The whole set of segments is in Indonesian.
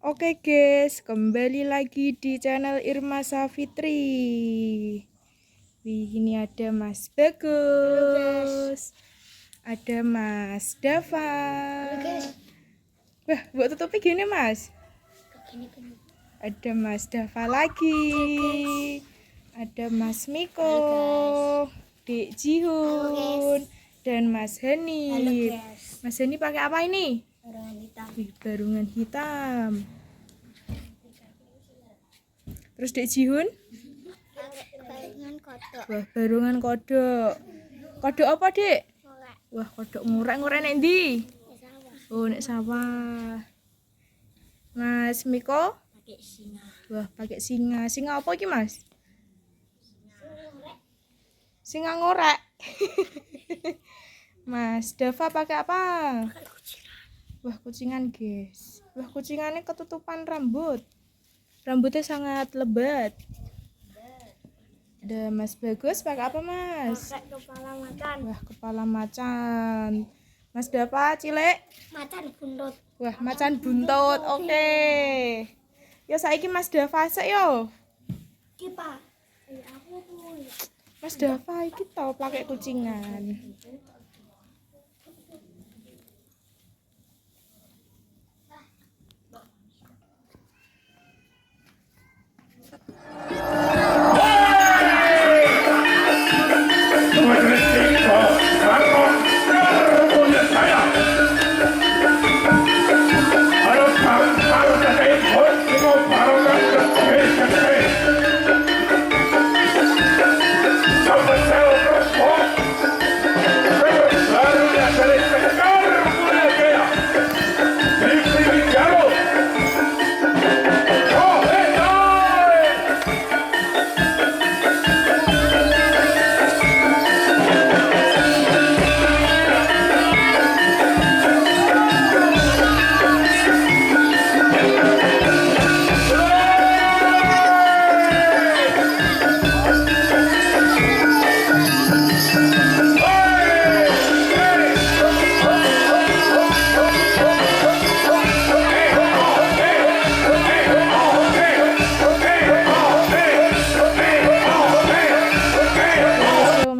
Oke guys, kembali lagi di channel Irma Safitri. Ini ada Mas Bagus, ada Mas Dava. Wah, buat tutupi gini Mas. Ada Mas Dava lagi, ada Mas Miko, Dek Jihun, dan Mas Hani. Mas Hani pakai apa ini? Barungan hitam. Barungan hitam. Terus Dek Jihun? Barungan kodok. Wah, barungan kodok. Kodok apa, Dek? Ngorek. Wah, kodok ngorek nek ndi? Sawah. Oh, nek sawah. Mas Miko? Pakai singa. Wah, pakai singa. Singa apa iki, Mas? Singa ngorek. Mas Dava pakai apa? Pakai kucingan. Wah, kucingan, guys. Wah, kucingannya ketutupan rambut. Rambutnya sangat lebat. Ada Mas Bagus pakai apa, Mas? Pakai kepala macan. Wah, kepala macan. Mas Dava cilek? Macan buntut. Wah, macan buntut. Oke. Ya saiki Mas Dava sik yo. Kipa. Aku tuh. Mas Dava iki tau pakai kucingan.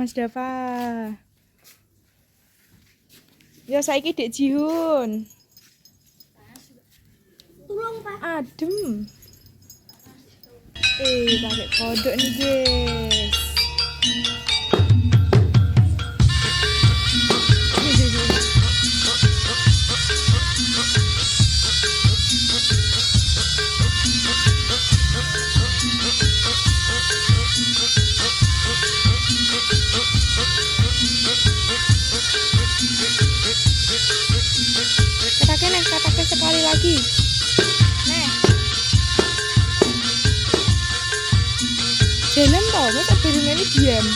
Mas Dava. Ya saiki Dek Jihun. Tulung, Pak. Adem. Pakai kodok nih, guys. Katakan sekali lagi. Nah. Jalan toh, masa burungnya ini diam.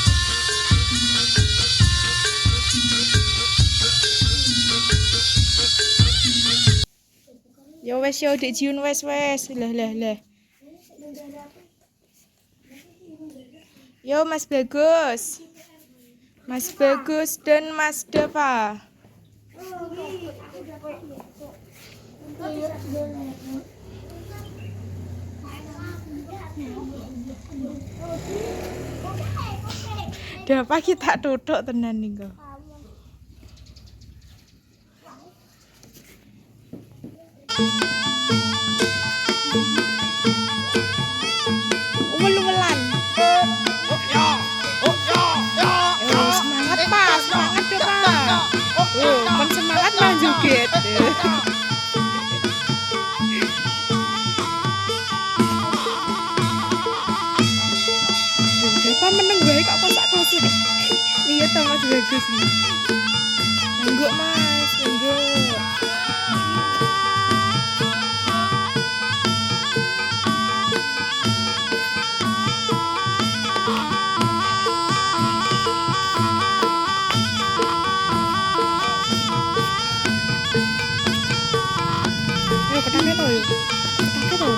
Ya wes yo Dek Jihun wes. Lah. Yo Mas Bagus. Mas Bagus dan Mas Dava. Dava kita tutuk tenan nih kok. Umel-umelan. Semangat Pak, semangat deh Pak. Kan semangat mah joget. Dava meneng bae kok kosak-kosek. Iya ta Mas Bagus nih. Enggak Mas, enggak. Yo ketake to yo. Ketake to.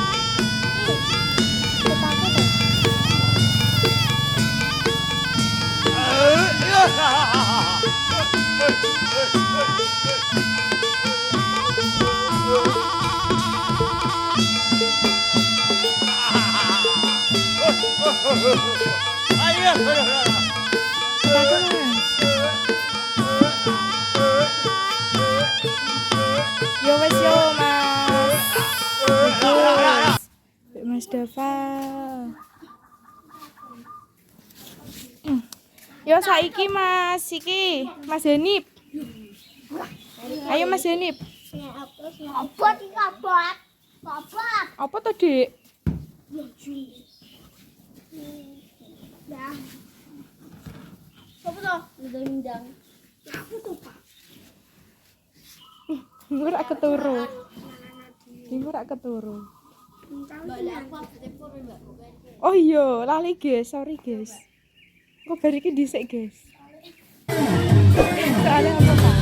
Apa tuh, Mas? Yo wes yo Mas. Bagus. Mas Dava. Yo saiki Mas, iki Mas Denip. Ayo Mas Denip. Abot iki abot. Abot. Apa tuh, Dik? Ya. Sopo to? Ndang-ndang. Aku tuh, Pak. Minggu rak keturu. Minggu rak keturu. Oh iya, lali guys, sorry guys. Kok bari iki dhisik guys. Soalnya apa Pak?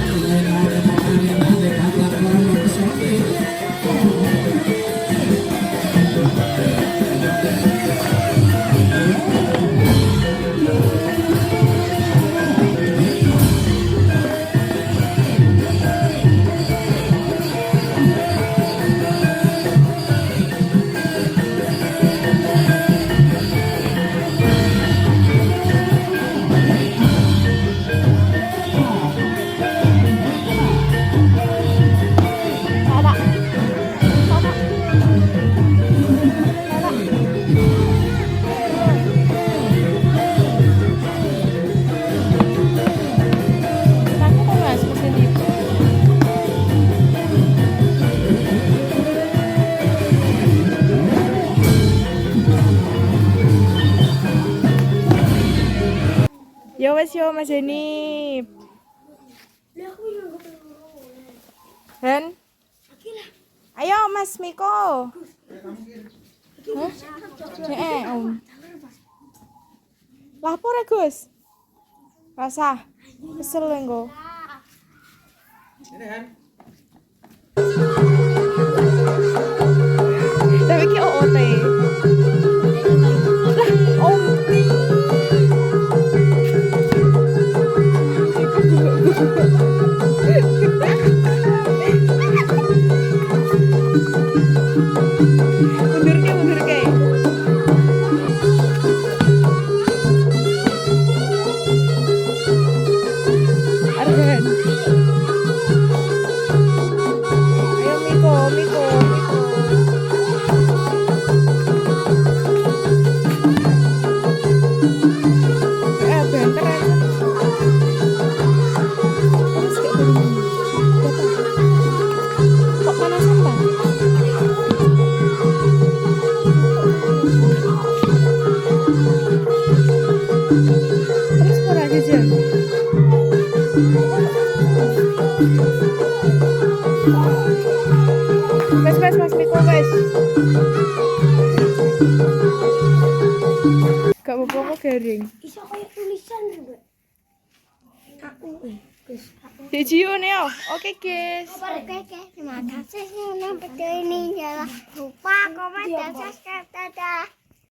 Aku kok Mas mesin itu. Yo wes yo Mas Denip. Lah aku yang ketemu. Hen. Ayo Mas Miko. Hah? Om. Lapor ya Gus. Rasa. Kesel engko. Tapi ki OOT. Lah, Om. Mundur ke. Arhan. Ayo Miko. Banter aja. Terus kayak begini. Kok panasan Bang? Terus pura aja. Mas Miko guys. Gak apa-apa garing. Iso kayak tulisan juga. Aku Gus. Jiun ya. Oke guys. Oke. Terima kasih sudah nonton ini. Jangan lupa komen dan subscribe. Dadah.